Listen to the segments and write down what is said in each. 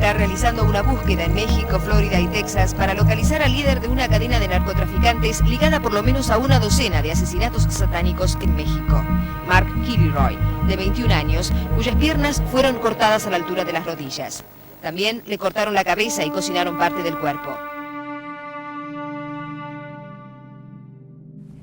está realizando una búsqueda en México, Florida y Texas para localizar al líder de una cadena de narcotraficantes ligada por lo menos a una docena de asesinatos satánicos en México. Mark Kilroy, de 21 años, cuyas piernas fueron cortadas a la altura de las rodillas. También le cortaron la cabeza y cocinaron parte del cuerpo.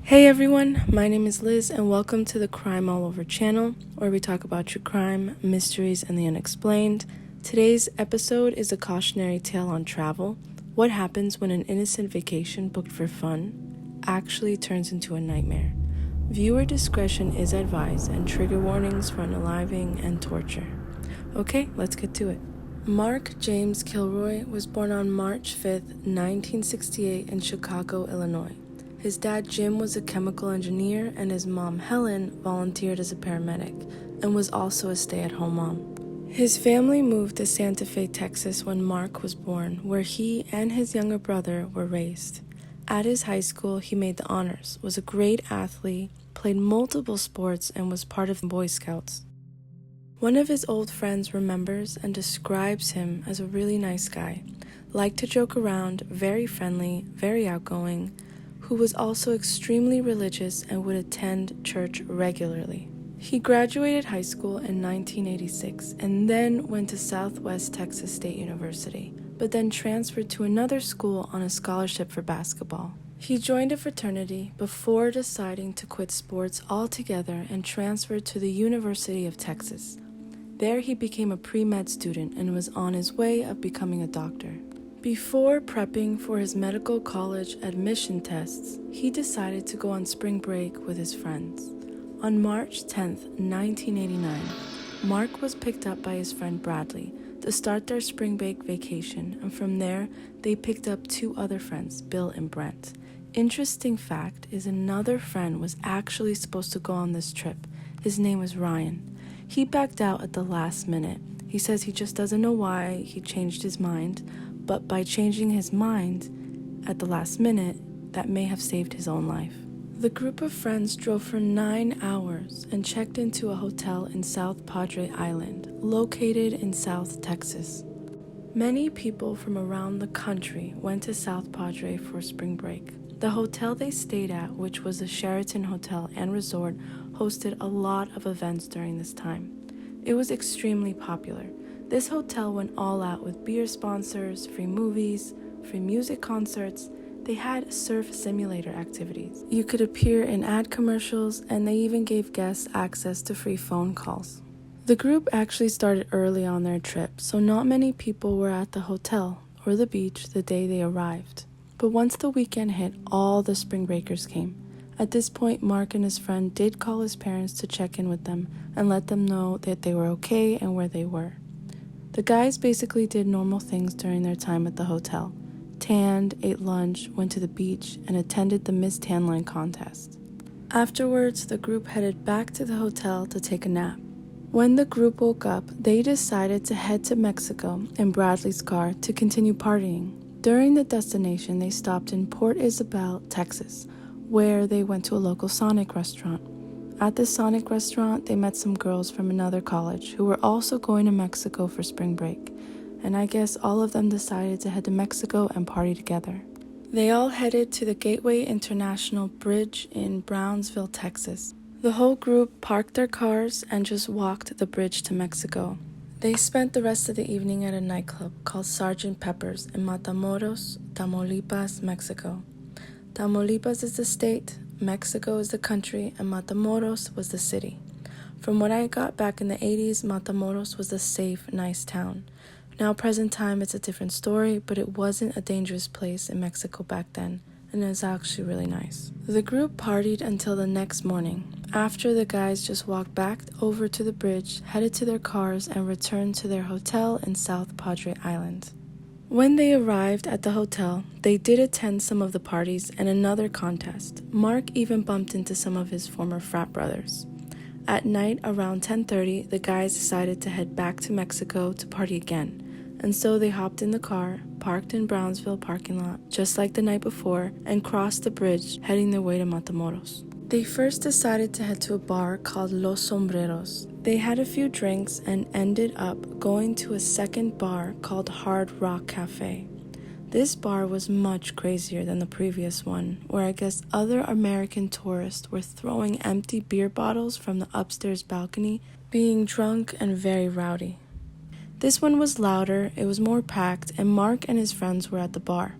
Hey everyone, my name is Liz and welcome to the Crime All Over channel, where we talk about true crime, mysteries, and the unexplained. Today's episode is a cautionary tale on travel. What happens when an innocent vacation booked for fun actually turns into a nightmare? Viewer discretion is advised and trigger warnings for unaliving and torture. Okay, let's get to it. Mark James Kilroy was born on March 5th, 1968 in Chicago, Illinois. His dad, Jim, was a chemical engineer, and his mom, Helen, volunteered as a paramedic and was also a stay-at-home mom. His family moved to Santa Fe, Texas when Mark was born, where he and his younger brother were raised. At his high school, he made the honors, was a great athlete, played multiple sports, and was part of the Boy Scouts. One of his old friends remembers and describes him as a really nice guy, liked to joke around, very friendly, very outgoing, who was also extremely religious and would attend church regularly. He graduated high school in 1986 and then went to Southwest Texas State University, but then transferred to another school on a scholarship for basketball. He joined a fraternity before deciding to quit sports altogether and transferred to the University of Texas. There he became a pre-med student and was on his way of becoming a doctor. Before prepping for his medical college admission tests, he decided to go on spring break with his friends. On March 10, 1989, Mark was picked up by his friend Bradley to start their spring break vacation, and from there, they picked up two other friends, Bill and Brent. Interesting fact is another friend was actually supposed to go on this trip. His name was Ryan. He backed out at the last minute. He says he just doesn't know why he changed his mind, but by changing his mind at the last minute, that may have saved his own life. The group of friends drove for 9 hours and checked into a hotel in South Padre Island, located in South Texas. Many people from around the country went to South Padre for spring break. The hotel they stayed at, which was the Sheraton Hotel and Resort, hosted a lot of events during this time. It was extremely popular. This hotel went all out with beer sponsors, free movies, free music concerts. They had surf simulator activities. You could appear in ad commercials, and they even gave guests access to free phone calls. The group actually started early on their trip, so not many people were at the hotel or the beach the day they arrived. But once the weekend hit, all the spring breakers came. At this point, Mark and his friend did call his parents to check in with them and let them know that they were okay and where they were. The guys basically did normal things during their time at the hotel. Tanned, ate lunch, went to the beach, and attended the Miss Tan Line contest. Afterwards, the group headed back to the hotel to take a nap. When the group woke up, they decided to head to Mexico in Bradley's car to continue partying. During the destination, they stopped in Port Isabel, Texas, where they went to a local Sonic restaurant. At the Sonic restaurant, they met some girls from another college who were also going to Mexico for spring break, and I guess all of them decided to head to Mexico and party together. They all headed to the Gateway International Bridge in Brownsville, Texas. The whole group parked their cars and just walked the bridge to Mexico. They spent the rest of the evening at a nightclub called Sgt. Pepper's in Matamoros, Tamaulipas, Mexico. Tamaulipas is the state, Mexico is the country, and Matamoros was the city. From what I got back in the 80s, Matamoros was a safe, nice town. Now, present time, it's a different story, but it wasn't a dangerous place in Mexico back then, and it was actually really nice. The group partied until the next morning. After, the guys just walked back over to the bridge, headed to their cars, and returned to their hotel in South Padre Island. When they arrived at the hotel, they did attend some of the parties and another contest. Mark even bumped into some of his former frat brothers. At night, around 10:30, the guys decided to head back to Mexico to party again. And so they hopped in the car, parked in Brownsville parking lot, just like the night before, and crossed the bridge, heading their way to Matamoros. They first decided to head to a bar called Los Sombreros. They had a few drinks and ended up going to a second bar called Hard Rock Cafe. This bar was much crazier than the previous one, where I guess other American tourists were throwing empty beer bottles from the upstairs balcony, being drunk and very rowdy. This one was louder, it was more packed, and Mark and his friends were at the bar.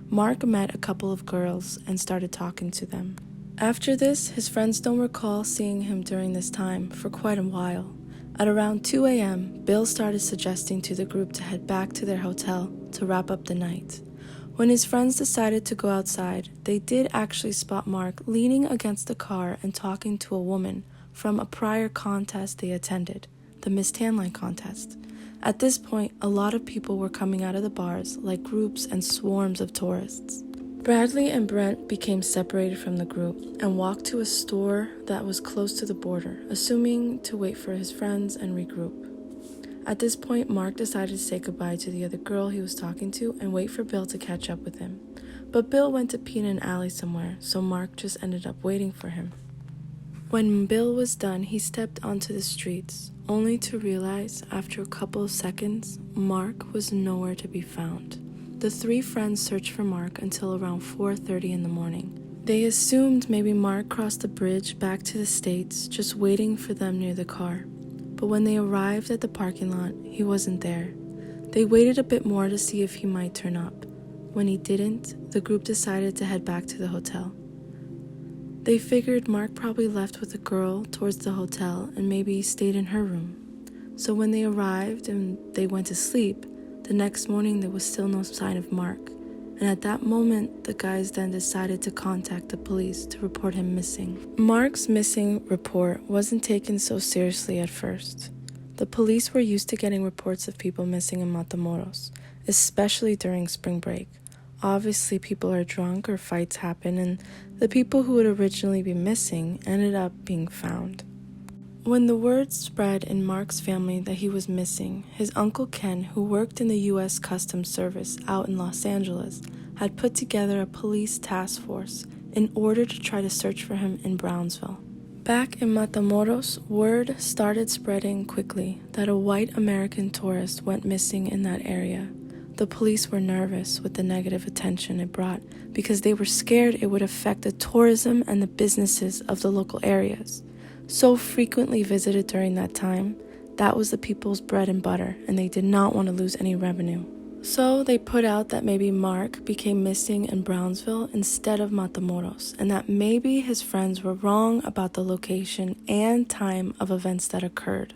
Mark met a couple of girls and started talking to them. After this, his friends don't recall seeing him during this time for quite a while. At around 2 a.m., Bill started suggesting to the group to head back to their hotel to wrap up the night. When his friends decided to go outside, they did actually spot Mark leaning against the car and talking to a woman from a prior contest they attended, the Miss Tanline contest. At this point, a lot of people were coming out of the bars, like groups and swarms of tourists. Bradley and Brent became separated from the group and walked to a store that was close to the border, assuming to wait for his friends and regroup. At this point, Mark decided to say goodbye to the other girl he was talking to and wait for Bill to catch up with him. But Bill went to pee in an alley somewhere, so Mark just ended up waiting for him. When Bill was done, he stepped onto the streets, only to realize, after a couple of seconds, Mark was nowhere to be found. The three friends searched for Mark until around 4:30 in the morning. They assumed maybe Mark crossed the bridge back to the States, just waiting for them near the car. But when they arrived at the parking lot, he wasn't there. They waited a bit more to see if he might turn up. When he didn't, the group decided to head back to the hotel. They figured Mark probably left with a girl towards the hotel and maybe stayed in her room. So when they arrived and they went to sleep, the next morning there was still no sign of Mark. And at that moment, the guys then decided to contact the police to report him missing. Mark's missing report wasn't taken so seriously at first. The police were used to getting reports of people missing in Matamoros, especially during spring break. Obviously, people are drunk or fights happen, and the people who would originally be missing ended up being found. When the word spread in Mark's family that he was missing, his Uncle Ken, who worked in the U.S. Customs Service out in Los Angeles, had put together a police task force in order to try to search for him in Brownsville. Back in Matamoros, word started spreading quickly that a white American tourist went missing in that area. The police were nervous with the negative attention it brought because they were scared it would affect the tourism and the businesses of the local areas. So frequently visited during that time, that was the people's bread and butter, and they did not want to lose any revenue. So they put out that maybe Mark became missing in Brownsville instead of Matamoros, and that maybe his friends were wrong about the location and time of events that occurred.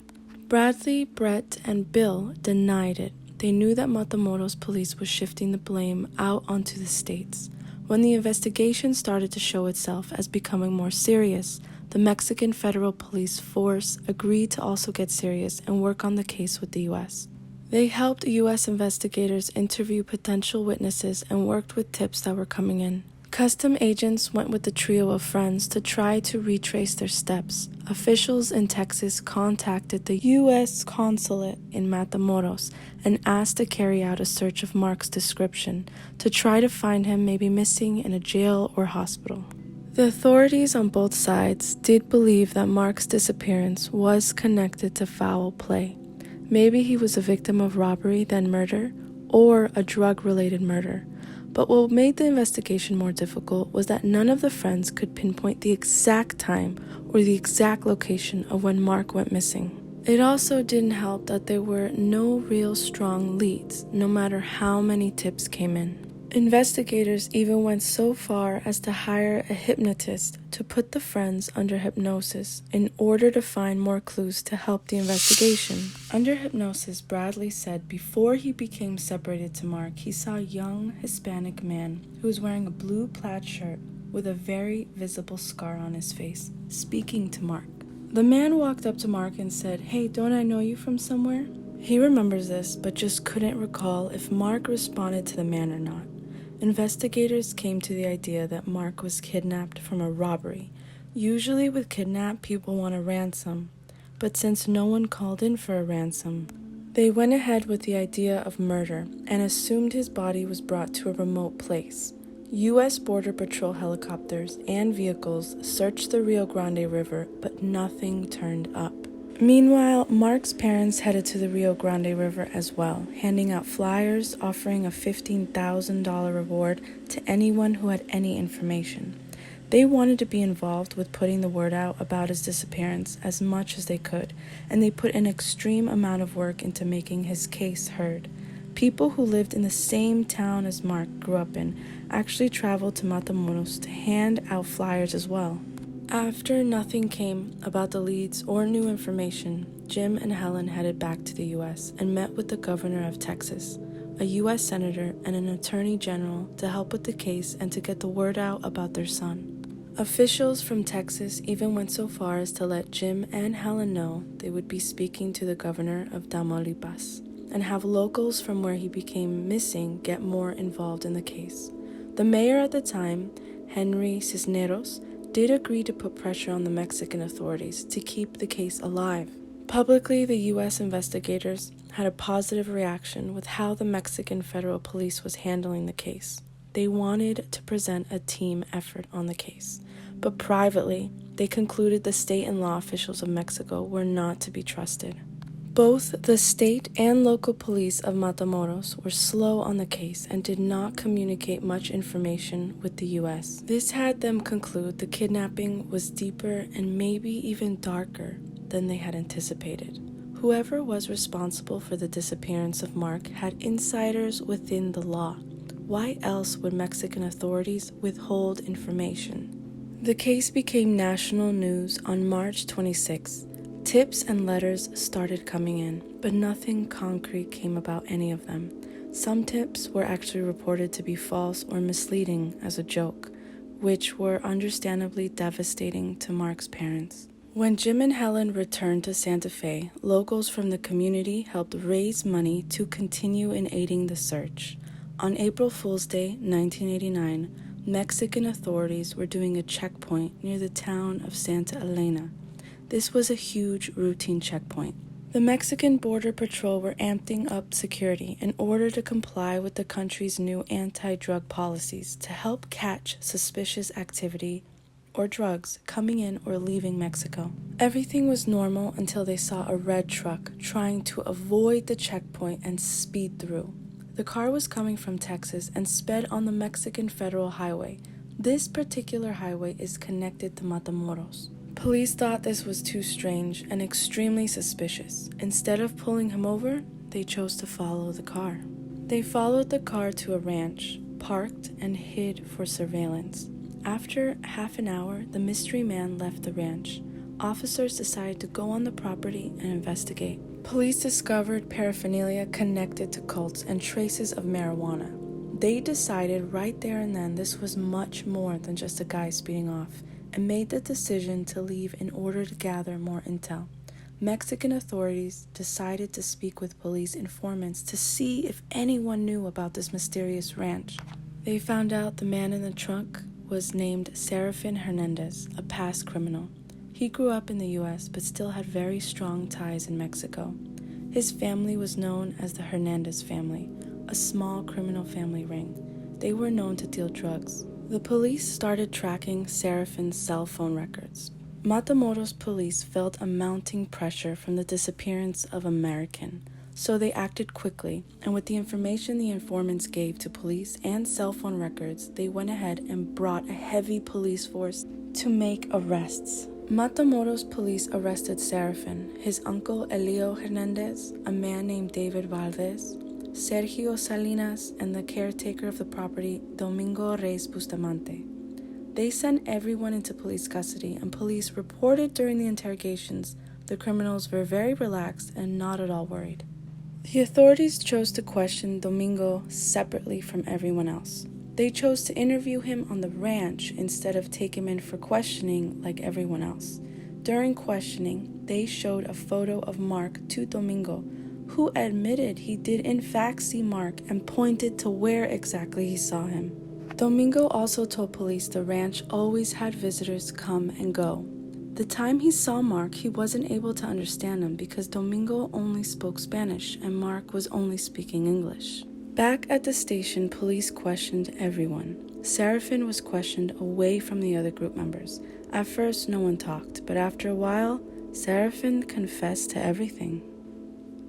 Bradley, Brett, and Bill denied it. They knew that Matamoros police was shifting the blame out onto the States. When the investigation started to show itself as becoming more serious, the Mexican Federal Police Force agreed to also get serious and work on the case with the U.S. They helped U.S. investigators interview potential witnesses and worked with tips that were coming in. Custom agents went with the trio of friends to try to retrace their steps. Officials in Texas contacted the U.S. consulate in Matamoros and asked to carry out a search of Mark's description to try to find him maybe missing in a jail or hospital. The authorities on both sides did believe that Mark's disappearance was connected to foul play. Maybe he was a victim of robbery then murder, or a drug-related murder. But what made the investigation more difficult was that none of the friends could pinpoint the exact time or the exact location of when Mark went missing. It also didn't help that there were no real strong leads, no matter how many tips came in. Investigators even went so far as to hire a hypnotist to put the friends under hypnosis in order to find more clues to help the investigation. Under hypnosis, Bradley said before he became separated to Mark, he saw a young Hispanic man who was wearing a blue plaid shirt with a very visible scar on his face, speaking to Mark. The man walked up to Mark and said, "Hey, don't I know you from somewhere?" He remembers this, but just couldn't recall if Mark responded to the man or not. Investigators came to the idea that Mark was kidnapped from a robbery. Usually with kidnap, people want a ransom, but since no one called in for a ransom, they went ahead with the idea of murder and assumed his body was brought to a remote place. U.S. Border Patrol helicopters and vehicles searched the Rio Grande River, but nothing turned up. Meanwhile, Mark's parents headed to the Rio Grande River as well, handing out flyers offering a $15,000 reward to anyone who had any information. They wanted to be involved with putting the word out about his disappearance as much as they could, and they put an extreme amount of work into making his case heard. People who lived in the same town as Mark grew up in actually traveled to Matamoros to hand out flyers as well. After nothing came about the leads or new information, Jim and Helen headed back to the U.S. and met with the governor of Texas, a U.S. senator, and an attorney general to help with the case and to get the word out about their son. Officials from Texas even went so far as to let Jim and Helen know they would be speaking to the governor of Tamaulipas and have locals from where he became missing get more involved in the case. The mayor at the time, Henry Cisneros, did agree to put pressure on the Mexican authorities to keep the case alive. Publicly, the U.S. investigators had a positive reaction with how the Mexican federal police was handling the case. They wanted to present a team effort on the case, but privately, they concluded the state and law officials of Mexico were not to be trusted. Both the state and local police of Matamoros were slow on the case and did not communicate much information with the U.S. This had them conclude the kidnapping was deeper and maybe even darker than they had anticipated. Whoever was responsible for the disappearance of Mark had insiders within the law. Why else would Mexican authorities withhold information? The case became national news on March 26. Tips and letters started coming in, but nothing concrete came about any of them. Some tips were actually reported to be false or misleading as a joke, which were understandably devastating to Mark's parents. When Jim and Helen returned to Santa Fe, locals from the community helped raise money to continue in aiding the search. On April Fool's Day, 1989, Mexican authorities were doing a checkpoint near the town of Santa Elena. This was a huge routine checkpoint. The Mexican Border Patrol were amping up security in order to comply with the country's new anti-drug policies to help catch suspicious activity or drugs coming in or leaving Mexico. Everything was normal until they saw a red truck trying to avoid the checkpoint and speed through. The car was coming from Texas and sped on the Mexican federal highway. This particular highway is connected to Matamoros. Police thought this was too strange and extremely suspicious. Instead of pulling him over, they chose to follow the car. They followed the car to a ranch, parked, and hid for surveillance. After half an hour, the mystery man left the ranch. Officers decided to go on the property and investigate. Police discovered paraphernalia connected to cults and traces of marijuana. They decided right there and then this was much more than just a guy speeding off, and made the decision to leave in order to gather more intel. Mexican authorities decided to speak with police informants to see if anyone knew about this mysterious ranch. They found out the man in the trunk was named Serafin Hernandez, a past criminal. He grew up in the U.S. but still had very strong ties in Mexico. His family was known as the Hernandez family, a small criminal family ring. They were known to deal drugs. The police started tracking Serafin's cell phone records. Matamoros police felt a mounting pressure from the disappearance of American, so they acted quickly, and with the information the informants gave to police and cell phone records, they went ahead and brought a heavy police force to make arrests. Matamoros police arrested Serafin, his uncle Elio Hernandez, a man named David Valdez, Sergio Salinas, and the caretaker of the property, Domingo Reyes Bustamante. They sent everyone into police custody, and police reported during the interrogations the criminals were very relaxed and not at all worried. The authorities chose to question Domingo separately from everyone else. They chose to interview him on the ranch instead of take him in for questioning like everyone else. During questioning, they showed a photo of Mark to Domingo, who admitted he did in fact see Mark and pointed to where exactly he saw him. Domingo also told police the ranch always had visitors come and go. The time he saw Mark, he wasn't able to understand him because Domingo only spoke Spanish and Mark was only speaking English. Back at the station, police questioned everyone. Serafin was questioned away from the other group members. At first, no one talked, but after a while, Serafin confessed to everything.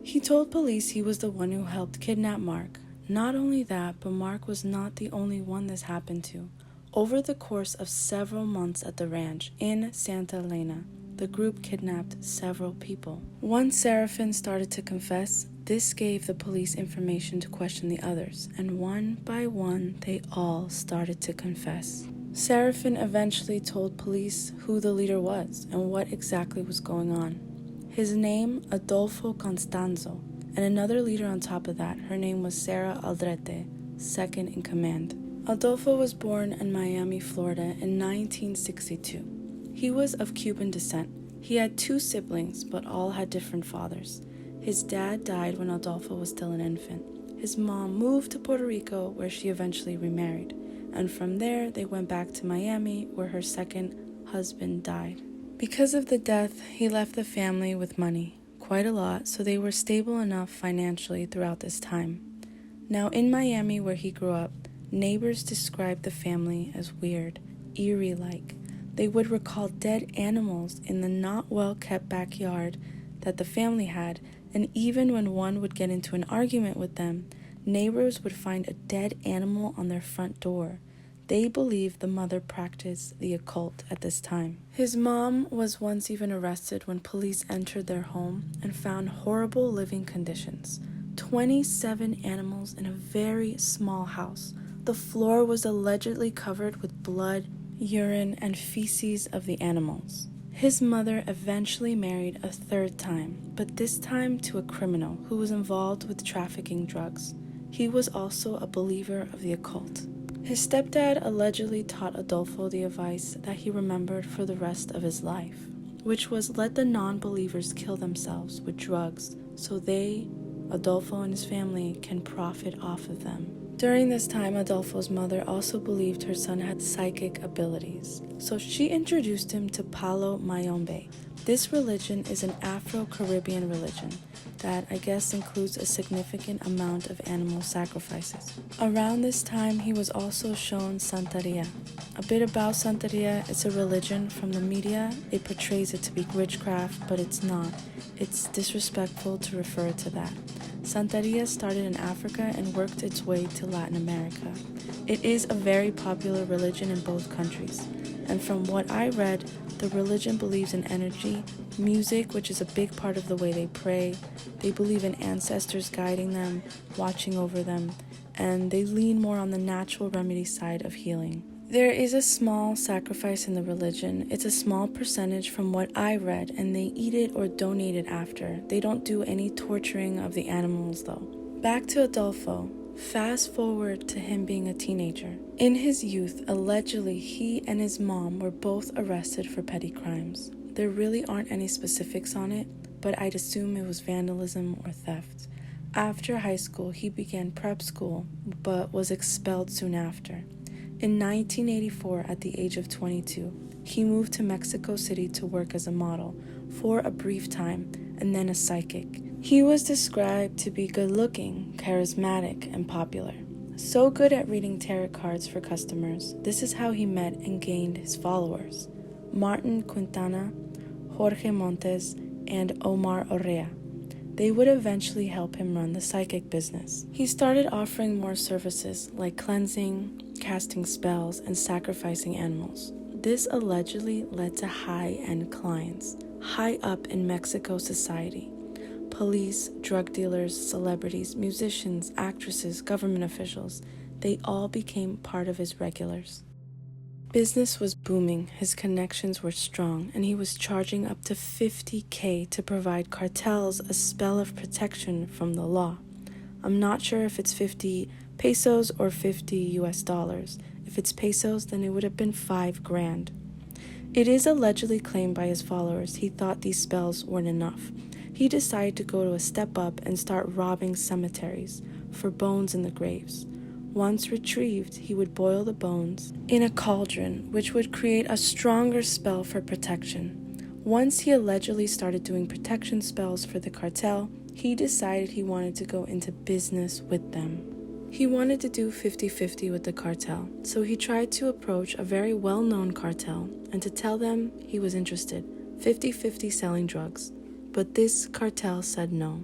He told police he was the one who helped kidnap Mark. Not only that, but Mark was not the only one this happened to. Over the course of several months at the ranch in Santa Elena, the group kidnapped several people. Once Serafin started to confess, this gave the police information to question the others, and one by one, they all started to confess. Serafin eventually told police who the leader was and what exactly was going on. His name, Adolfo Constanzo, and another leader on top of that, her name was Sarah Aldrete, second in command. Adolfo was born in Miami, Florida in 1962. He was of Cuban descent. He had 2 siblings, but all had different fathers. His dad died when Adolfo was still an infant. His mom moved to Puerto Rico, where she eventually remarried. And from there, they went back to Miami, where her second husband died. Because of the death, he left the family with money, quite a lot, so they were stable enough financially throughout this time. Now, in Miami, where he grew up, neighbors described the family as weird, eerie-like. They would recall dead animals in the not well-kept backyard that the family had, and even when one would get into an argument with them, neighbors would find a dead animal on their front door. They believed the mother practiced the occult at this time. His mom was once even arrested when police entered their home and found horrible living conditions. 27 animals in a very small house. The floor was allegedly covered with blood, urine, and feces of the animals. His mother eventually married a 3rd time, but this time to a criminal who was involved with trafficking drugs. He was also a believer of the occult. His stepdad allegedly taught Adolfo the advice that he remembered for the rest of his life, which was let the non-believers kill themselves with drugs so they, Adolfo and his family, can profit off of them. During this time, Adolfo's mother also believed her son had psychic abilities, so she introduced him to Palo Mayombe. This religion is an Afro-Caribbean religion that I guess includes a significant amount of animal sacrifices. Around this time, he was also shown Santeria. A bit about Santeria: it's a religion from the media. It portrays it to be witchcraft, but it's not. It's disrespectful to refer to that. Santeria started in Africa and worked its way to Latin America. It is a very popular religion in both countries, and from what I read, the religion believes in energy, music, which is a big part of the way they pray. They believe in ancestors guiding them, watching over them, and they lean more on the natural remedy side of healing. There is a small sacrifice in the religion. It's a small percentage from what I read, and they eat it or donate it after. They don't do any torturing of the animals, though. Back to Adolfo. Fast forward to him being a teenager. In his youth, allegedly, he and his mom were both arrested for petty crimes. There really aren't any specifics on it, but I'd assume it was vandalism or theft. After high school, he began prep school, but was expelled soon after. In 1984, at the age of 22, he moved to Mexico City to work as a model for a brief time and then a psychic. He was described to be good-looking, charismatic, and popular. So good at reading tarot cards for customers, this is how he met and gained his followers: Martin Quintana, Jorge Montes, and Omar Orrea. They would eventually help him run the psychic business. He started offering more services like cleansing, casting spells, and sacrificing animals. This allegedly led to high-end clients, high up in Mexico society. Police, drug dealers, celebrities, musicians, actresses, government officials, they all became part of his regulars. Business was booming, his connections were strong, and he was charging up to $50,000 to provide cartels a spell of protection from the law. I'm not sure if it's 50 pesos or 50 US dollars. If it's pesos, then it would have been $5,000. It is allegedly claimed by his followers he thought these spells weren't enough. He decided to go to a step up and start robbing cemeteries for bones in the graves. Once retrieved, he would boil the bones in a cauldron, which would create a stronger spell for protection. Once he allegedly started doing protection spells for the cartel, he decided he wanted to go into business with them. He wanted to do 50-50 with the cartel, so he tried to approach a very well-known cartel and to tell them he was interested, 50-50 selling drugs. But this cartel said no.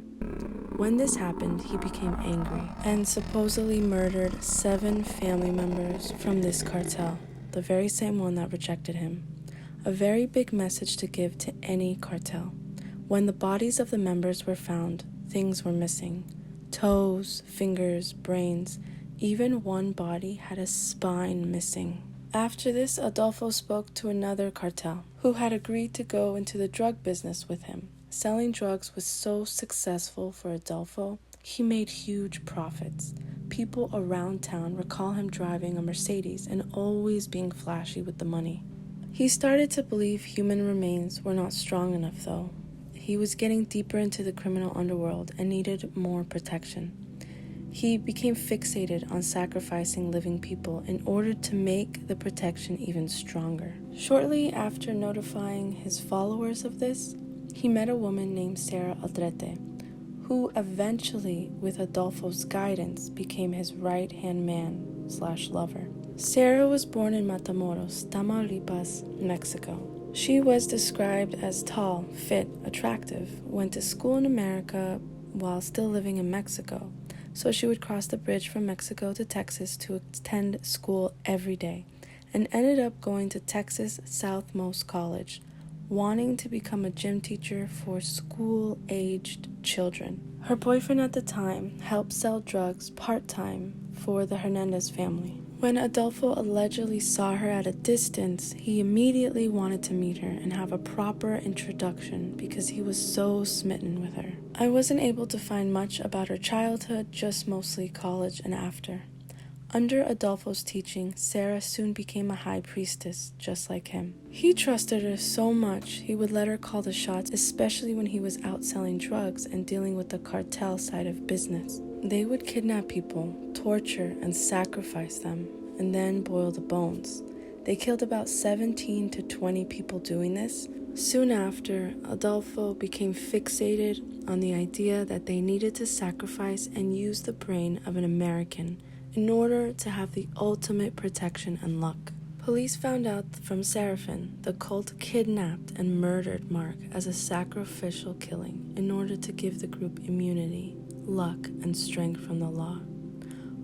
When this happened, he became angry and supposedly murdered 7 family members from this cartel, the very same one that rejected him. A very big message to give to any cartel. When the bodies of the members were found, things were missing. Toes, fingers, brains, even one body had a spine missing. After this, Adolfo spoke to another cartel who had agreed to go into the drug business with him. Selling drugs was so successful for Adolfo, he made huge profits. People around town recall him driving a Mercedes and always being flashy with the money. He started to believe human remains were not strong enough though. He was getting deeper into the criminal underworld and needed more protection. He became fixated on sacrificing living people in order to make the protection even stronger. Shortly after notifying his followers of this, he met a woman named Sarah Aldrete, who eventually, with Adolfo's guidance, became his right-hand man/lover. Sarah was born in Matamoros, Tamaulipas, Mexico. She was described as tall, fit, attractive, went to school in America while still living in Mexico, so she would cross the bridge from Mexico to Texas to attend school every day, and ended up going to Texas Southmost College, wanting to become a gym teacher for school-aged children. Her boyfriend at the time helped sell drugs part-time for the Hernandez family. When Adolfo allegedly saw her at a distance, he immediately wanted to meet her and have a proper introduction because he was so smitten with her. I wasn't able to find much about her childhood, just mostly college and after. Under Adolfo's teaching, Sarah soon became a high priestess, just like him. He trusted her so much, he would let her call the shots, especially when he was out selling drugs and dealing with the cartel side of business. They would kidnap people, torture and sacrifice them, and then boil the bones. They killed about 17 to 20 people doing this. Soon after, Adolfo became fixated on the idea that they needed to sacrifice and use the brain of an American in order to have the ultimate protection and luck. Police found out from Seraphin the cult kidnapped and murdered Mark as a sacrificial killing in order to give the group immunity, luck, and strength from the law.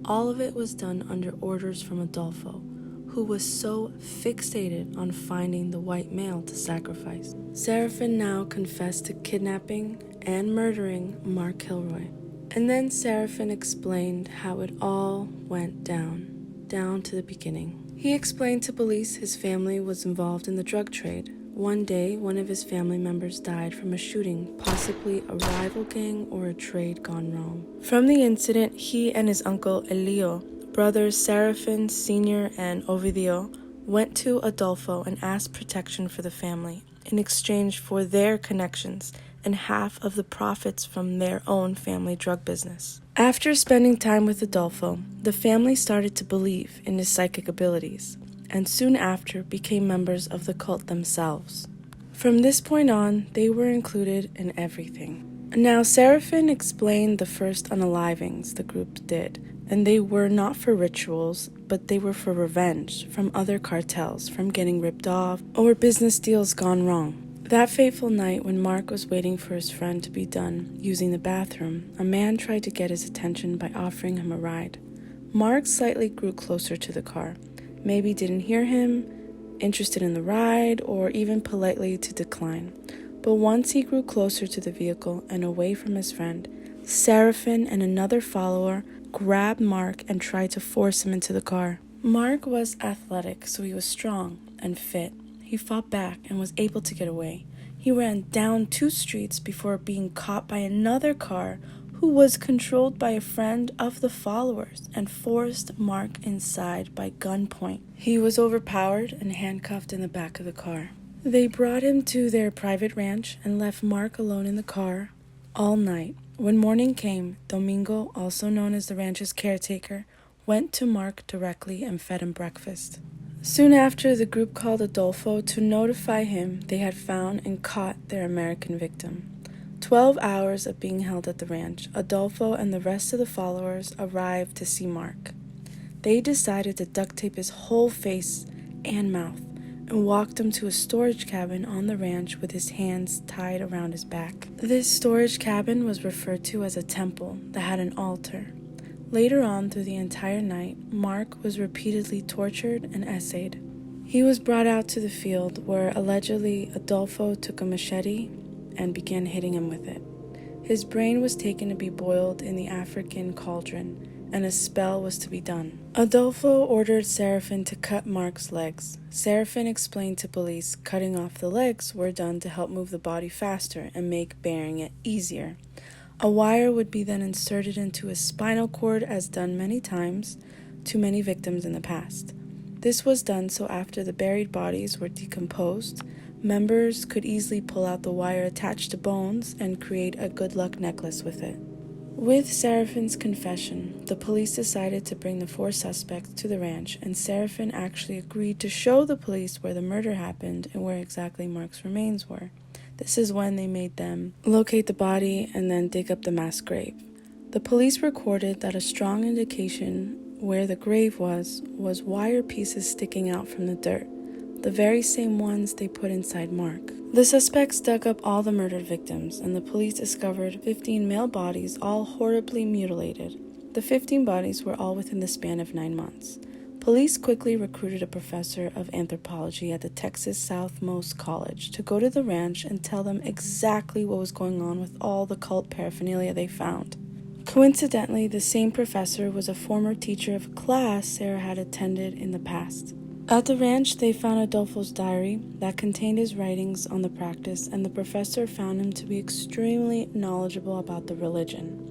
All of it was done under orders from Adolfo, who was so fixated on finding the white male to sacrifice. Seraphin now confessed to kidnapping and murdering Mark Kilroy. And then Seraphin explained how it all went down to the beginning. He explained to police his family was involved in the drug trade. One day, one of his family members died from a shooting, possibly a rival gang or a trade gone wrong. From the incident, he and his uncle Elio, brothers Seraphin Sr. and Ovidio, went to Adolfo and asked protection for the family in exchange for their connections and half of the profits from their own family drug business. After spending time with Adolfo, the family started to believe in his psychic abilities, and soon after became members of the cult themselves. From this point on, they were included in everything. Now, Seraphin explained the first unalivings the group did, and they were not for rituals, but they were for revenge from other cartels, from getting ripped off, or business deals gone wrong. That fateful night when Mark was waiting for his friend to be done using the bathroom, a man tried to get his attention by offering him a ride. Mark slightly grew closer to the car, maybe didn't hear him, interested in the ride, or even politely to decline. But once he grew closer to the vehicle and away from his friend, Seraphin and another follower grabbed Mark and tried to force him into the car. Mark was athletic, so he was strong and fit. He fought back and was able to get away. He ran down 2 streets before being caught by another car who was controlled by a friend of the followers and forced Mark inside by gunpoint. He was overpowered and handcuffed in the back of the car. They brought him to their private ranch and left Mark alone in the car all night. When morning came, Domingo, also known as the ranch's caretaker, went to Mark directly and fed him breakfast. Soon after, the group called Adolfo to notify him they had found and caught their American victim. 12 hours of being held at the ranch, Adolfo and the rest of the followers arrived to see Mark. They decided to duct tape his whole face and mouth and walked him to a storage cabin on the ranch with his hands tied around his back. This storage cabin was referred to as a temple that had an altar. Later on through the entire night, Mark was repeatedly tortured and essayed. He was brought out to the field where allegedly Adolfo took a machete and began hitting him with it. His brain was taken to be boiled in the African cauldron, and a spell was to be done. Adolfo ordered Serafin to cut Mark's legs. Serafin explained to police cutting off the legs were done to help move the body faster and make burying it easier. A wire would be then inserted into his spinal cord as done many times to many victims in the past. This was done so after the buried bodies were decomposed, members could easily pull out the wire attached to bones and create a good luck necklace with it. With Serafin's confession, the police decided to bring the 4 suspects to the ranch, and Serafin actually agreed to show the police where the murder happened and where exactly Mark's remains were. This is when they made them locate the body and then dig up the mass grave. The police recorded that a strong indication where the grave was wire pieces sticking out from the dirt, the very same ones they put inside Mark. The suspects dug up all the murdered victims, and the police discovered 15 male bodies, all horribly mutilated. The 15 bodies were all within the span of 9 months. Police quickly recruited a professor of anthropology at the Texas Southmost College to go to the ranch and tell them exactly what was going on with all the cult paraphernalia they found. Coincidentally, the same professor was a former teacher of a class Sarah had attended in the past. At the ranch, they found Adolfo's diary that contained his writings on the practice, and the professor found him to be extremely knowledgeable about the religion.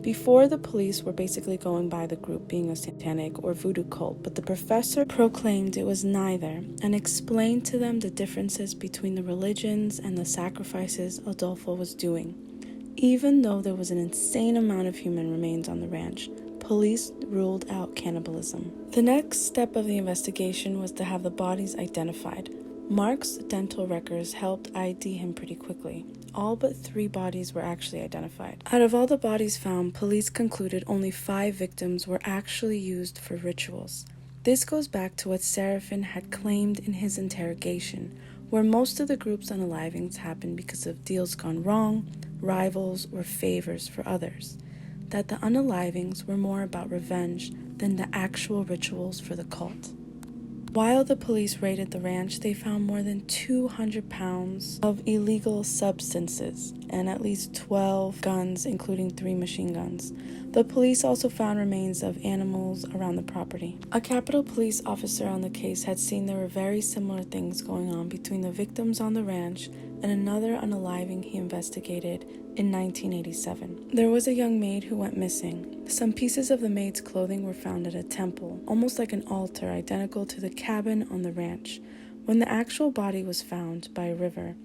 Before, the police were basically going by the group being a satanic or voodoo cult, but the professor proclaimed it was neither and explained to them the differences between the religions and the sacrifices Adolfo was doing. Even though there was an insane amount of human remains on the ranch, police ruled out cannibalism. The next step of the investigation was to have the bodies identified. Mark's dental records helped ID him pretty quickly. All but 3 bodies were actually identified. Out of all the bodies found, police concluded only 5 victims were actually used for rituals. This goes back to what Serafin had claimed in his interrogation, where most of the group's unalivings happened because of deals gone wrong, rivals, or favors for others. That the unalivings were more about revenge than the actual rituals for the cult. While the police raided the ranch, they found more than 200 pounds of illegal substances and at least 12 guns, including 3 machine guns. The police also found remains of animals around the property. A Capitol Police officer on the case had seen there were very similar things going on between the victims on the ranch and another unaliving he investigated in 1987. There was a young maid who went missing. Some pieces of the maid's clothing were found at a temple, almost like an altar identical to the cabin on the ranch. When the actual body was found by a river,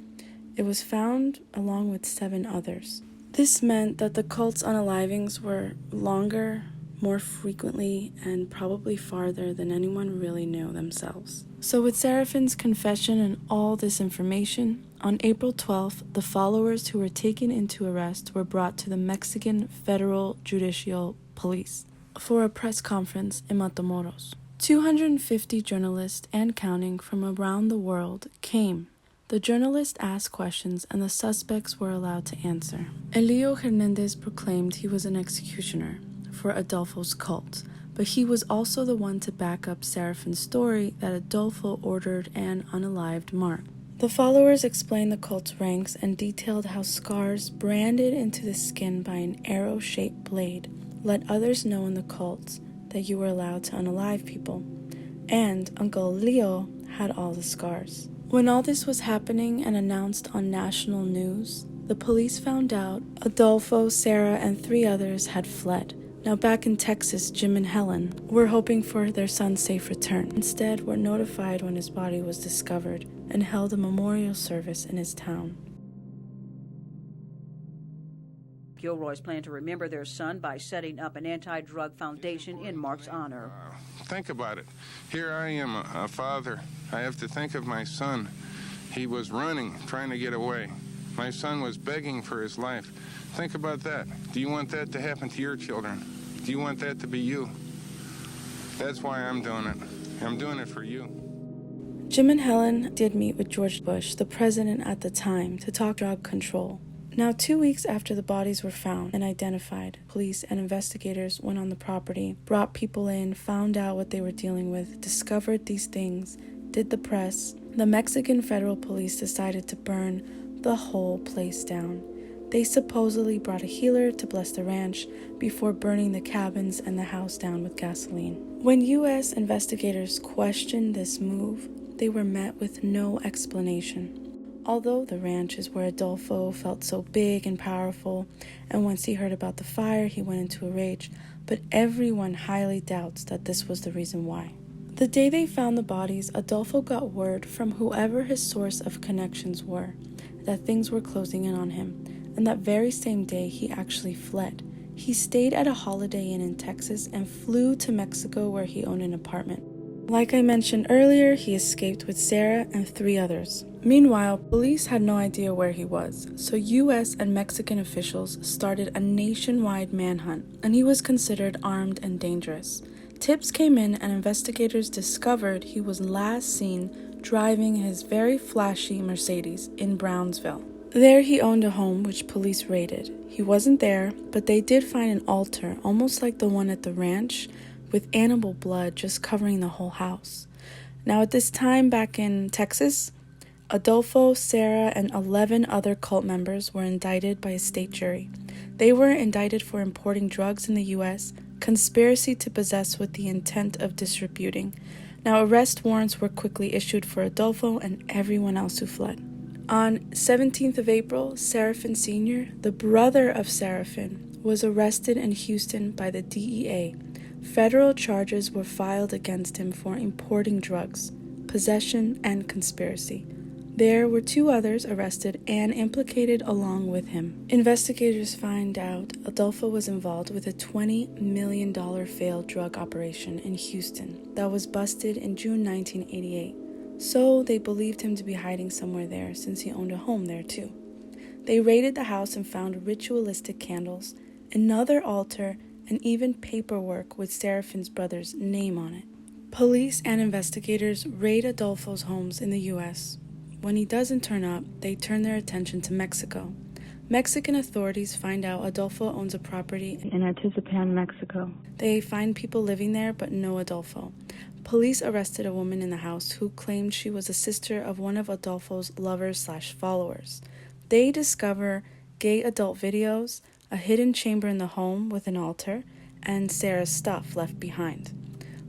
it was found along with 7 others. This meant that the cult's unalivings were longer, more frequently, and probably farther than anyone really knew themselves. So with Serafin's confession and all this information, on April 12th, the followers who were taken into arrest were brought to the Mexican Federal Judicial Police for a press conference in Matamoros. 250 journalists and counting from around the world came. The journalists asked questions and the suspects were allowed to answer. Elio Hernandez proclaimed he was an executioner for Adolfo's cult, but he was also the one to back up Serafin's story that Adolfo ordered and unalived Mark. The followers explained the cult's ranks and detailed how scars branded into the skin by an arrow-shaped blade let others know in the cult that you were allowed to unalive people. And Uncle Leo had all the scars. When all this was happening and announced on national news, the police found out Adolfo, Sarah, and 3 others had fled. Now back in Texas, Jim and Helen were hoping for their son's safe return. Instead, were notified when his body was discovered and held a memorial service in his town. Kilroy's plan to remember their son by setting up an anti-drug foundation in Mark's honor. Think about it. Here I am, a father. I have to think of my son. He was running, trying to get away. My son was begging for his life. Think about that. Do you want that to happen to your children? Do you want that to be you? That's why I'm doing it. I'm doing it for you. Jim and Helen did meet with George Bush, the president at the time, to talk drug control. Now, 2 weeks after the bodies were found and identified, police and investigators went on the property, brought people in, found out what they were dealing with, discovered these things, did the press. The Mexican federal police decided to burn the whole place down. They supposedly brought a healer to bless the ranch before burning the cabins and the house down with gasoline. When U.S. investigators questioned this move, they were met with no explanation. Although the ranch is where Adolfo felt so big and powerful, and once he heard about the fire, he went into a rage, but everyone highly doubts that this was the reason why. The day they found the bodies, Adolfo got word from whoever his source of connections were that things were closing in on him, and that very same day he actually fled. He stayed at a Holiday Inn in Texas and flew to Mexico where he owned an apartment. Like I mentioned earlier, he escaped with Sarah and 3 others. Meanwhile, police had no idea where he was, so U.S. and Mexican officials started a nationwide manhunt, and he was considered armed and dangerous. Tips came in and investigators discovered he was last seen driving his very flashy Mercedes in Brownsville. There he owned a home which police raided. He wasn't there, but they did find an altar, almost like the one at the ranch, with animal blood just covering the whole house. Now at this time back in Texas, Adolfo, Sarah, and 11 other cult members were indicted by a state jury. They were indicted for importing drugs in the U.S., conspiracy to possess with the intent of distributing. Now arrest warrants were quickly issued for Adolfo and everyone else who fled. On 17th of April, Serafin Sr., the brother of Serafin, was arrested in Houston by the DEA. Federal charges were filed against him for importing drugs, possession, and conspiracy. There were 2 others arrested and implicated along with him. Investigators find out Adolfo was involved with a $20 million failed drug operation in Houston that was busted in June 1988. So they believed him to be hiding somewhere there since he owned a home there too. They raided the house and found ritualistic candles, another altar, and even paperwork with Serafin's brother's name on it. Police and investigators raid Adolfo's homes in the U.S. When he doesn't turn up, they turn their attention to Mexico. Mexican authorities find out Adolfo owns a property in Atizapán, Mexico. They find people living there, but no Adolfo. Police arrested a woman in the house who claimed she was a sister of one of Adolfo's lovers/followers. They discover gay adult videos, a hidden chamber in the home with an altar, and Sarah's stuff left behind.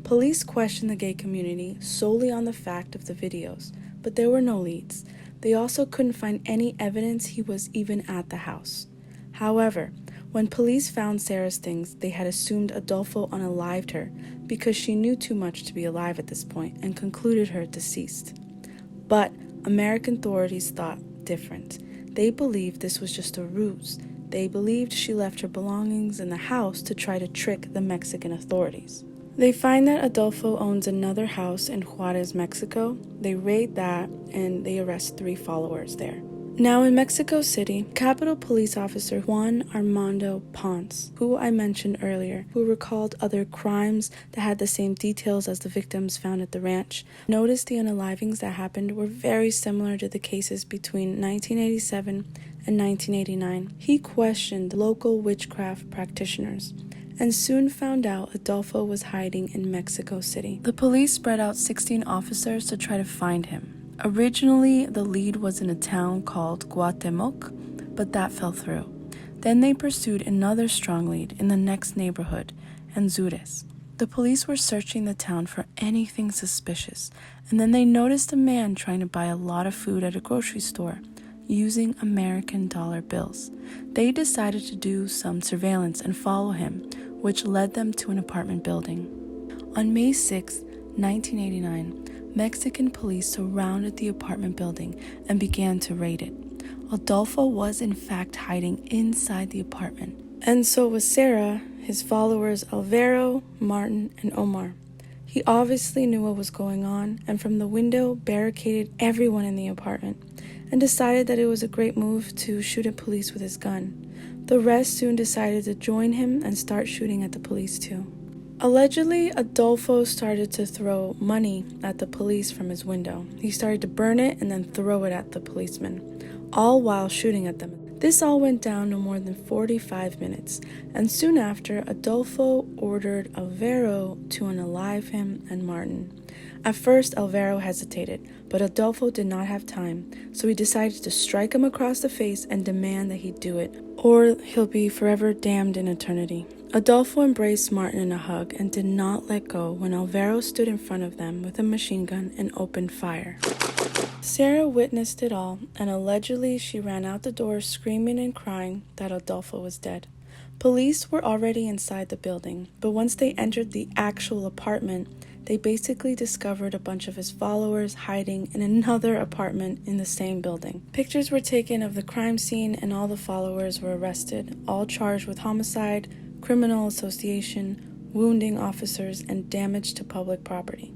Police questioned the gay community solely on the fact of the videos, but there were no leads. They also couldn't find any evidence he was even at the house. However, when police found Sarah's things, they had assumed Adolfo unalived her because she knew too much to be alive at this point and concluded her deceased. But American authorities thought different. They believed this was just a ruse. They believed she left her belongings in the house to try to trick the Mexican authorities. They find that Adolfo owns another house in Juarez, Mexico. They raid that and they arrest 3 followers there. Now in Mexico City, Capitol Police Officer Juan Armando Ponce, who I mentioned earlier, who recalled other crimes that had the same details as the victims found at the ranch, noticed the unalivings that happened were very similar to the cases between 1987 and 1989. He questioned local witchcraft practitioners and soon found out Adolfo was hiding in Mexico City. The police spread out 16 officers to try to find him. Originally, the lead was in a town called Guatemoc, but that fell through. Then they pursued another strong lead in the next neighborhood, Anzures. The police were searching the town for anything suspicious, and then they noticed a man trying to buy a lot of food at a grocery store using American dollar bills. They decided to do some surveillance and follow him, which led them to an apartment building. On May 6, 1989, Mexican police surrounded the apartment building and began to raid it. Adolfo was in fact hiding inside the apartment, and so was Sarah, his followers Alvaro, Martin, and Omar. He obviously knew what was going on, and from the window barricaded everyone in the apartment, and decided that it was a great move to shoot at police with his gun. The rest soon decided to join him and start shooting at the police too. Allegedly, Adolfo started to throw money at the police from his window. He started to burn it and then throw it at the policemen, all while shooting at them. This all went down no more than 45 minutes, and soon after, Adolfo ordered Alvaro to unalive him and Martin. At first, Alvaro hesitated, but Adolfo did not have time, so he decided to strike him across the face and demand that he do it, or he'll be forever damned in eternity. Adolfo embraced Martin in a hug and did not let go when Alvaro stood in front of them with a machine gun and opened fire. Sarah witnessed it all, and allegedly she ran out the door screaming and crying that Adolfo was dead. Police were already inside the building, but once they entered the actual apartment, they basically discovered a bunch of his followers hiding in another apartment in the same building. Pictures were taken of the crime scene and all the followers were arrested, all charged with homicide, criminal association, wounding officers, and damage to public property.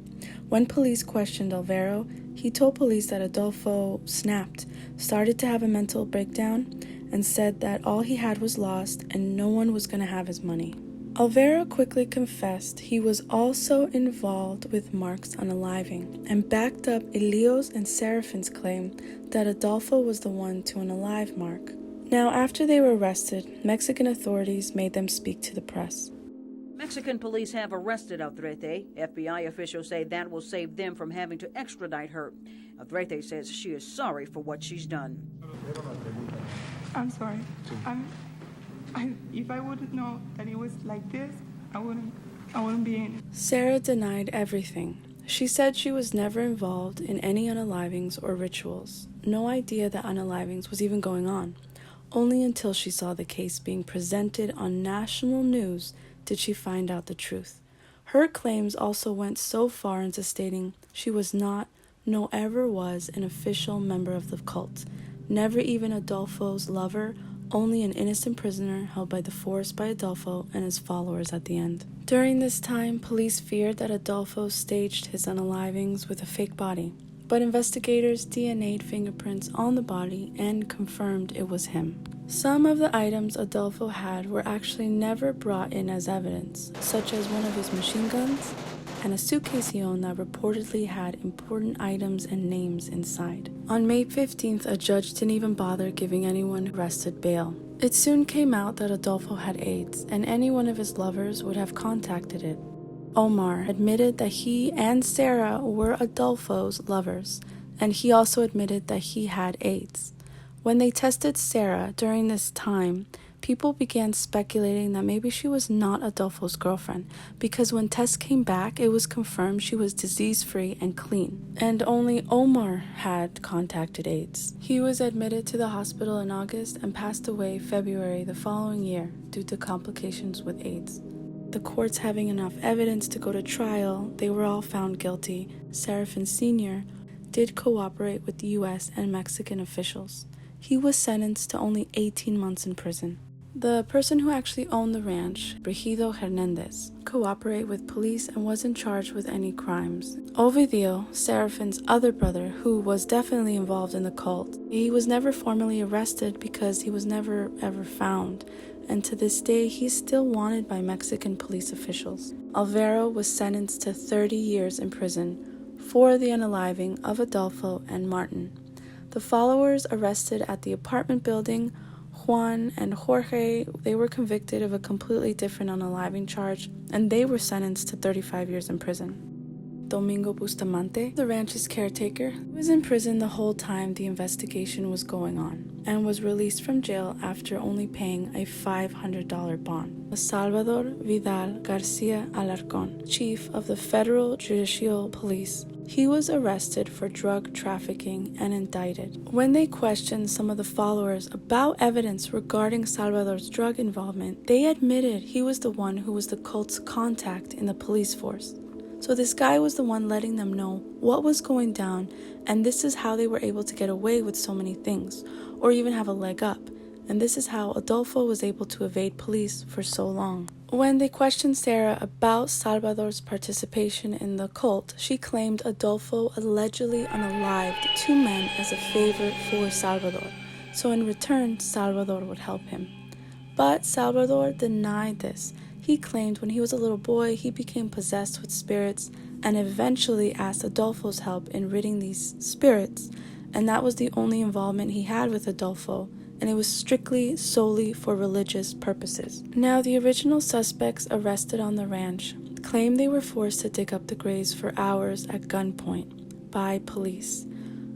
When police questioned Alvaro, he told police that Adolfo snapped, started to have a mental breakdown, and said that all he had was lost and no one was going to have his money. Alvaro quickly confessed he was also involved with Mark's unaliving and backed up Elio's and Seraphin's claim that Adolfo was the one to unalive Mark. Now, after they were arrested, Mexican authorities made them speak to the press. Mexican police have arrested Aldrete. FBI officials say that will save them from having to extradite her. Aldrete says she is sorry for what she's done. I'm sorry. If I wouldn't know that it was like this, I wouldn't be in it. Sarah denied everything. She said she was never involved in any unalivings or rituals. No idea that unalivings was even going on. Only until she saw the case being presented on national news did she find out the truth. Her claims also went so far into stating she was not, nor ever was, an official member of the cult. Never even Adolfo's lover, only an innocent prisoner held by the force by Adolfo and his followers at the end. During this time, police feared that Adolfo staged his unalivings with a fake body, but investigators DNA'd fingerprints on the body and confirmed it was him. Some of the items Adolfo had were actually never brought in as evidence, such as one of his machine guns and a suitcase he owned that reportedly had important items and names inside. On May 15th, a judge didn't even bother giving anyone arrested bail. It soon came out that Adolfo had AIDS, and any one of his lovers would have contacted it. Omar admitted that he and Sarah were Adolfo's lovers, and he also admitted that he had AIDS. When they tested Sarah during this time, people began speculating that maybe she was not Adolfo's girlfriend, because when tests came back, it was confirmed she was disease-free and clean, and only Omar had contacted AIDS. He was admitted to the hospital in August and passed away February the following year due to complications with AIDS. The courts having enough evidence to go to trial, they were all found guilty. Seraphin Sr. did cooperate with U.S. and Mexican officials. He was sentenced to only 18 months in prison. The person who actually owned the ranch, Brigido Hernandez, cooperated with police and wasn't charged with any crimes. Ovidio, Seraphin's other brother, who was definitely involved in the cult, he was never formally arrested because he was never ever found, and to this day he's still wanted by Mexican police officials. Alvaro was sentenced to 30 years in prison for the unaliving of Adolfo and Martin. The followers arrested at the apartment building, Juan and Jorge, they were convicted of a completely different unaliving charge, and they were sentenced to 35 years in prison. Domingo Bustamante, the ranch's caretaker, was in prison the whole time the investigation was going on, and was released from jail after only paying a $500 bond. Salvador Vidal Garcia Alarcón, chief of the Federal Judicial Police, he was arrested for drug trafficking and indicted. When they questioned some of the followers about evidence regarding Salvador's drug involvement, they admitted he was the one who was the cult's contact in the police force. So this guy was the one letting them know what was going down, and this is how they were able to get away with so many things, or even have a leg up. And this is how Adolfo was able to evade police for so long. When they questioned Sarah about Salvador's participation in the cult, she claimed Adolfo allegedly unalived 2 men as a favor for Salvador, so in return, Salvador would help him. But Salvador denied this. He claimed when he was a little boy, he became possessed with spirits and eventually asked Adolfo's help in ridding these spirits, and that was the only involvement he had with Adolfo, and it was strictly solely for religious purposes. Now, the original suspects arrested on the ranch claimed they were forced to dig up the graves for hours at gunpoint by police.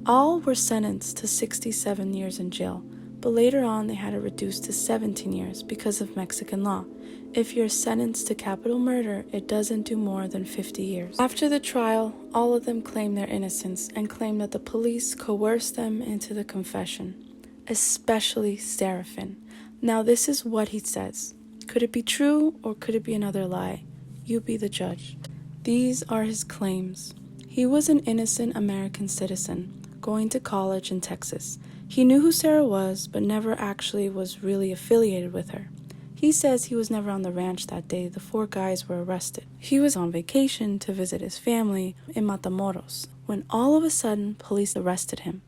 All were sentenced to 67 years in jail, but later on they had it reduced to 17 years because of Mexican law. If you're sentenced to capital murder, it doesn't do more than 50 years. After the trial, all of them claimed their innocence and claimed that the police coerced them into the confession, especially Serafin. Now this is what he says. Could it be true or could it be another lie? You be the judge. These are his claims. He was an innocent American citizen, going to college in Texas. He knew who Sarah was, but never actually was really affiliated with her. He says he was never on the ranch that day the 4 guys were arrested. He was on vacation to visit his family in Matamoros, when all of a sudden police arrested him.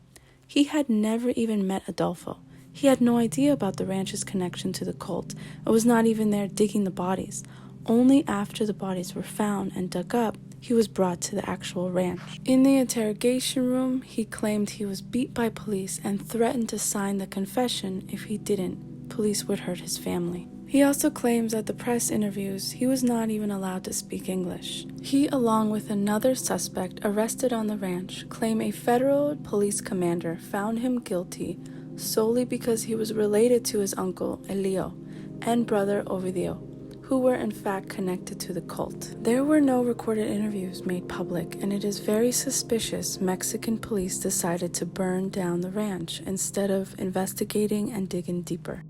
He had never even met Adolfo. He had no idea about the ranch's connection to the cult. It was not even there digging the bodies. Only after the bodies were found and dug up, he was brought to the actual ranch. In the interrogation room, he claimed he was beat by police and threatened to sign the confession if he didn't. Police would hurt his family. He also claims at the press interviews he was not even allowed to speak English. He, along with another suspect arrested on the ranch, claim a federal police commander found him guilty solely because he was related to his uncle Elio and brother Ovidio, who were in fact connected to the cult. There were no recorded interviews made public, and it is very suspicious Mexican police decided to burn down the ranch instead of investigating and digging deeper.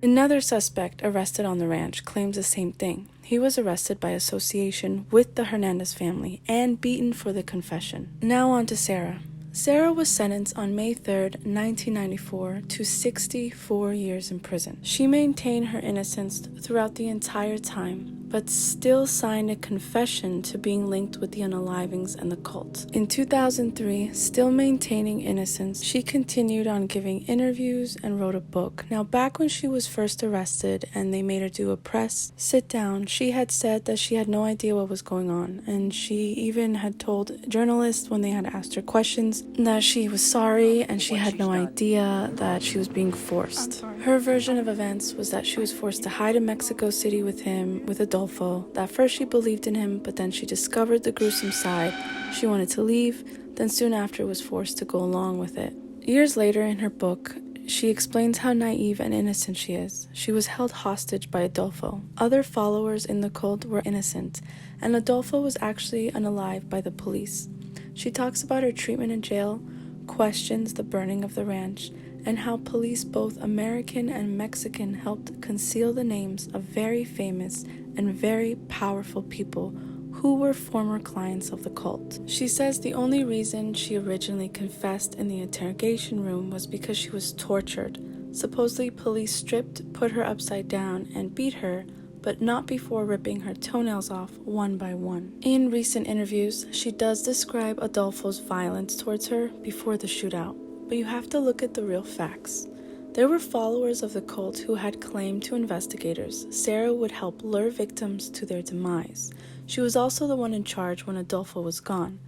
Another suspect arrested on the ranch claims the same thing. He was arrested by association with the Hernandez family and beaten for the confession. Now on to Sarah. Sarah was sentenced on May 3rd, 1994 to 64 years in prison. She maintained her innocence throughout the entire time, but still signed a confession to being linked with the unalivings and the cult. In 2003, still maintaining innocence, she continued on giving interviews and wrote a book. Now, back when she was first arrested and they made her do a press sit-down, she had said that she had no idea what was going on, and she even had told journalists when they had asked her questions that she was sorry and she had no idea that she was being forced. Her version of events was that she was forced to hide in Mexico City with him, with Adolfo. That first she believed in him, but then she discovered the gruesome side. She wanted to leave, then soon after was forced to go along with it. Years later in her book, she explains how naive and innocent she is. She was held hostage by Adolfo. Other followers in the cult were innocent, and Adolfo was actually unalived by the police. She talks about her treatment in jail, questions the burning of the ranch, and how police, both American and Mexican, helped conceal the names of very famous and very powerful people who were former clients of the cult. She says the only reason she originally confessed in the interrogation room was because she was tortured. Supposedly, police stripped, put her upside down, and beat her, but not before ripping her toenails off one by one. In recent interviews, she does describe Adolfo's violence towards her before the shootout, but you have to look at the real facts. There were followers of the cult who had claimed to investigators Sarah would help lure victims to their demise. She was also the one in charge when Adolfo was gone.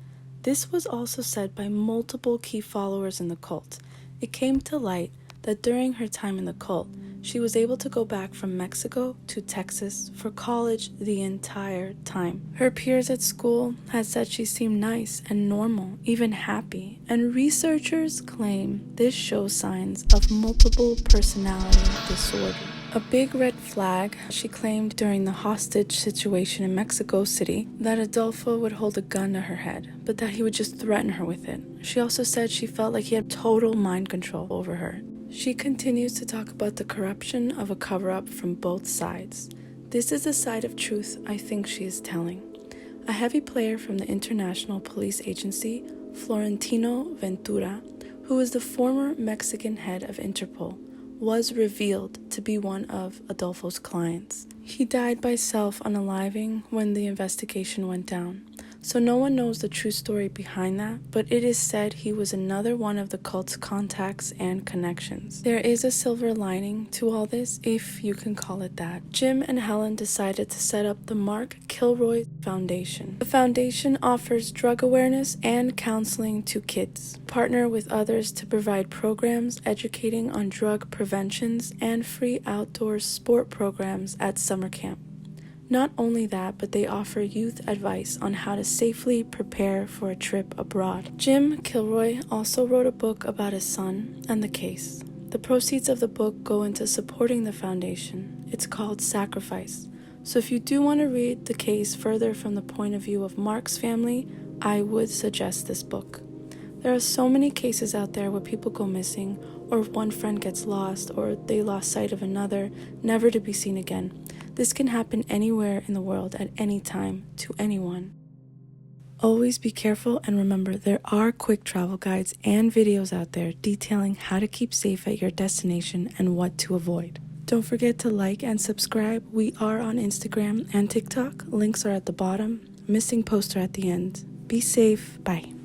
This was also said by multiple key followers in the cult. It came to light that during her time in the cult, she was able to go back from Mexico to Texas for college the entire time. Her peers at school had said she seemed nice and normal, even happy, and researchers claim this shows signs of multiple personality disorder. A big red flag, she claimed during the hostage situation in Mexico City, that Adolfo would hold a gun to her head, but that he would just threaten her with it. She also said she felt like he had total mind control over her. She continues to talk about the corruption of a cover-up from both sides. This is the side of truth I think she is telling. A heavy player from the International Police Agency, Florentino Ventura, who is the former Mexican head of Interpol, was revealed to be one of Adolfo's clients. He died by self-unaliving when the investigation went down. So no one knows the true story behind that, but it is said he was another one of the cult's contacts and connections. There is a silver lining to all this, if you can call it that. Jim and Helen decided to set up the Mark Kilroy Foundation. The foundation offers drug awareness and counseling to kids, partner with others to provide programs educating on drug preventions and free outdoor sport programs at summer camp. Not only that, but they offer youth advice on how to safely prepare for a trip abroad. Jim Kilroy also wrote a book about his son and the case. The proceeds of the book go into supporting the foundation. It's called Sacrifice. So if you do want to read the case further from the point of view of Mark's family, I would suggest this book. There are so many cases out there where people go missing, or one friend gets lost, or they lost sight of another, never to be seen again. This can happen anywhere in the world at any time to anyone. Always be careful, and remember, there are quick travel guides and videos out there detailing how to keep safe at your destination and what to avoid. Don't forget to like and subscribe. We are on Instagram and TikTok. Links are at the bottom. Missing poster at the end. Be safe. Bye.